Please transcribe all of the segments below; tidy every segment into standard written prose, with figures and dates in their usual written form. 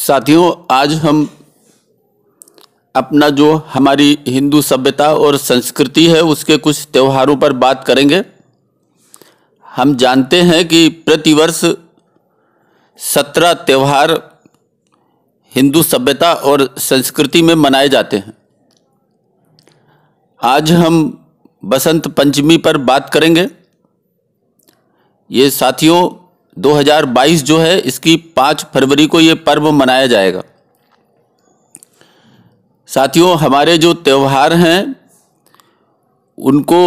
साथियों, आज हम अपना जो हमारी हिंदू सभ्यता और संस्कृति है उसके कुछ त्योहारों पर बात करेंगे। हम जानते हैं कि प्रतिवर्ष 17 त्योहार हिंदू सभ्यता और संस्कृति में मनाए जाते हैं। आज हम बसंत पंचमी पर बात करेंगे। ये साथियों 2022 जो है इसकी 5 फरवरी को ये पर्व मनाया जाएगा। साथियों, हमारे जो त्योहार हैं उनको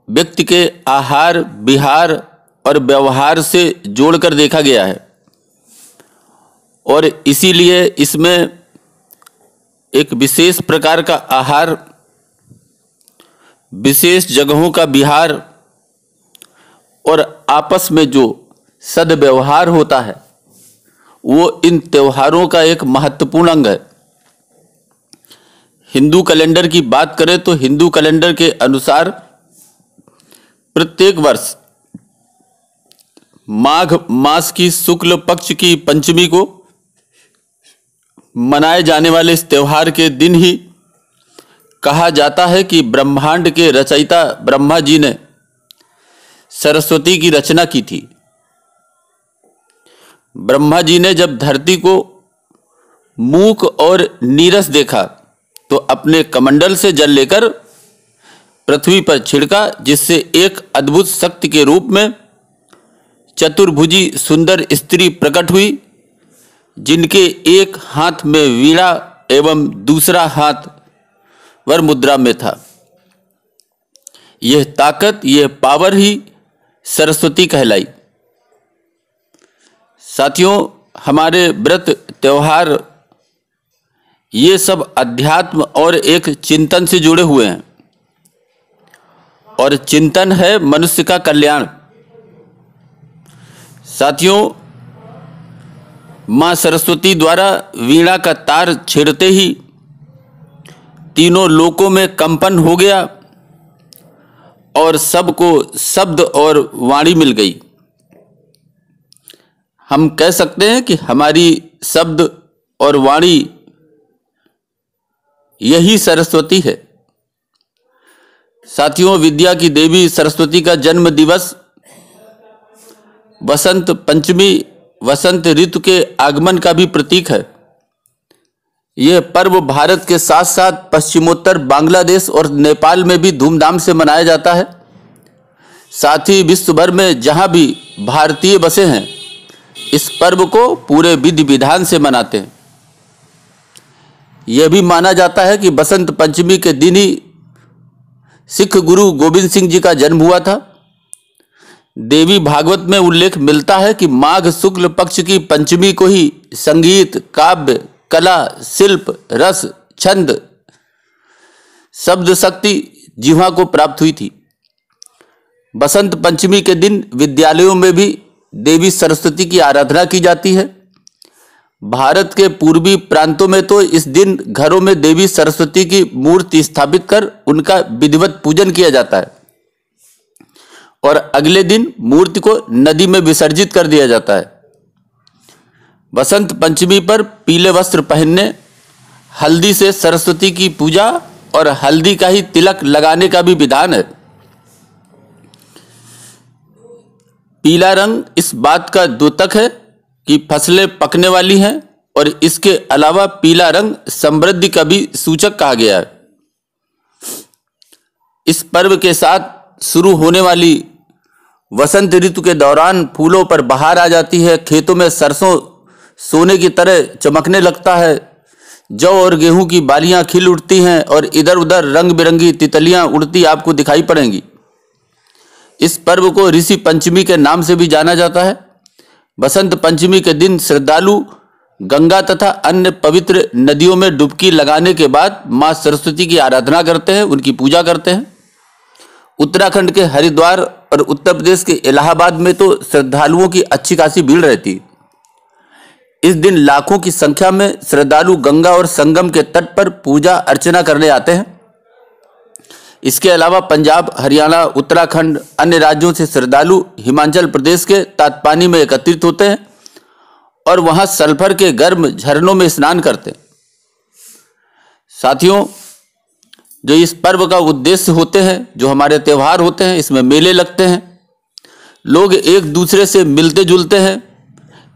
व्यक्ति के आहार, विहार और व्यवहार से जोड़कर देखा गया है और इसीलिए इसमें एक विशेष प्रकार का आहार, विशेष जगहों का विहार और आपस में जो सद्व्यवहार होता है वो इन त्योहारों का एक महत्वपूर्ण अंग है। हिंदू कैलेंडर की बात करें तो हिंदू कैलेंडर के अनुसार प्रत्येक वर्ष माघ मास की शुक्ल पक्ष की पंचमी को मनाए जाने वाले इस त्योहार के दिन ही कहा जाता है कि ब्रह्मांड के रचयिता ब्रह्मा जी ने सरस्वती की रचना की थी। ब्रह्मा जी ने जब धरती को मूक और नीरस देखा तो अपने कमंडल से जल लेकर पृथ्वी पर छिड़का, जिससे एक अद्भुत शक्ति के रूप में चतुर्भुजी सुंदर स्त्री प्रकट हुई, जिनके एक हाथ में वीणा एवं दूसरा हाथ वर मुद्रा में था। यह ताकत, यह पावर ही सरस्वती कहलाई। साथियों, हमारे व्रत त्योहार ये सब अध्यात्म और एक चिंतन से जुड़े हुए हैं और चिंतन है मनुष्य का कल्याण। साथियों, मां सरस्वती द्वारा वीणा का तार छेड़ते ही तीनों लोकों में कंपन हो गया और सबको शब्द और वाणी मिल गई। हम कह सकते हैं कि हमारी शब्द और वाणी यही सरस्वती है। साथियों, विद्या की देवी सरस्वती का जन्म दिवस बसंत पंचमी वसंत ऋतु के आगमन का भी प्रतीक है। यह पर्व भारत के साथ साथ पश्चिमोत्तर बांग्लादेश और नेपाल में भी धूमधाम से मनाया जाता है। साथ ही विश्व भर में जहां भी भारतीय बसे हैं इस पर्व को पूरे विधि विधान से मनाते हैं। यह भी माना जाता है कि बसंत पंचमी के दिन ही सिख गुरु गोविंद सिंह जी का जन्म हुआ था। देवी भागवत में उल्लेख मिलता है कि माघ शुक्ल पक्ष की पंचमी को ही संगीत, काव्य, कला, शिल्प, रस, छंद, शब्द शक्ति जिह्वा को प्राप्त हुई थी। बसंत पंचमी के दिन विद्यालयों में भी देवी सरस्वती की आराधना की जाती है। भारत के पूर्वी प्रांतों में तो इस दिन घरों में देवी सरस्वती की मूर्ति स्थापित कर उनका विधिवत पूजन किया जाता है और अगले दिन मूर्ति को नदी में विसर्जित कर दिया जाता है। बसंत पंचमी पर पीले वस्त्र पहनने, हल्दी से सरस्वती की पूजा और हल्दी का ही तिलक लगाने का भी विधान है। पीला रंग इस बात का द्योतक है कि फसलें पकने वाली हैं और इसके अलावा पीला रंग समृद्धि का भी सूचक कहा गया है। इस पर्व के साथ शुरू होने वाली वसंत ऋतु के दौरान फूलों पर बहार आ जाती है। खेतों में सरसों सोने की तरह चमकने लगता है। जौ और गेहूं की बालियां खिल उठती हैं और इधर उधर रंग बिरंगी तितलियां उड़ती आपको दिखाई पड़ेंगी। इस पर्व को ऋषि पंचमी के नाम से भी जाना जाता है। बसंत पंचमी के दिन श्रद्धालु गंगा तथा अन्य पवित्र नदियों में डुबकी लगाने के बाद मां सरस्वती की आराधना करते हैं, उनकी पूजा करते हैं। उत्तराखंड के हरिद्वार और उत्तर प्रदेश के इलाहाबाद में तो श्रद्धालुओं की अच्छी खासी भीड़ रहती है। इस दिन लाखों की संख्या में श्रद्धालु गंगा और संगम के तट पर पूजा अर्चना करने आते हैं। इसके अलावा पंजाब, हरियाणा, उत्तराखंड, अन्य राज्यों से श्रद्धालु हिमाचल प्रदेश के तातपानी में एकत्रित होते हैं और वहां सल्फर के गर्म झरनों में स्नान करते हैं। साथियों, जो इस पर्व का उद्देश्य होते हैं, जो हमारे त्यौहार होते हैं, इसमें मेले लगते हैं, लोग एक दूसरे से मिलते जुलते हैं,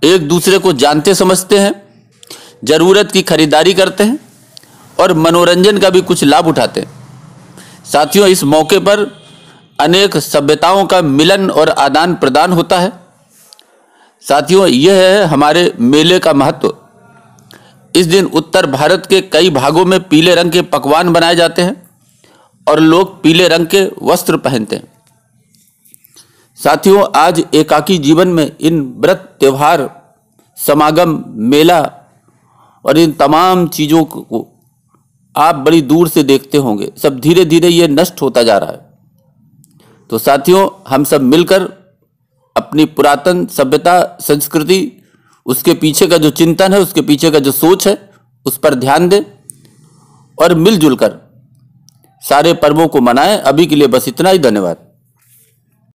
एक दूसरे को जानते समझते हैं, जरूरत की खरीदारी करते हैं और मनोरंजन का भी कुछ लाभ उठाते हैं। साथियों, इस मौके पर अनेक सभ्यताओं का मिलन और आदान प्रदान होता है। साथियों, यह है हमारे मेले का महत्व। इस दिन उत्तर भारत के कई भागों में पीले रंग के पकवान बनाए जाते हैं और लोग पीले रंग के वस्त्र पहनते हैं। साथियों, आज एकाकी जीवन में इन व्रत, त्योहार, समागम, मेला और इन तमाम चीज़ों को आप बड़ी दूर से देखते होंगे। सब धीरे धीरे ये नष्ट होता जा रहा है। तो साथियों, हम सब मिलकर अपनी पुरातन सभ्यता, संस्कृति, उसके पीछे का जो चिंतन है, उसके पीछे का जो सोच है, उस पर ध्यान दें और मिलजुल कर सारे पर्वों को मनाएं। अभी के लिए बस इतना ही। धन्यवाद।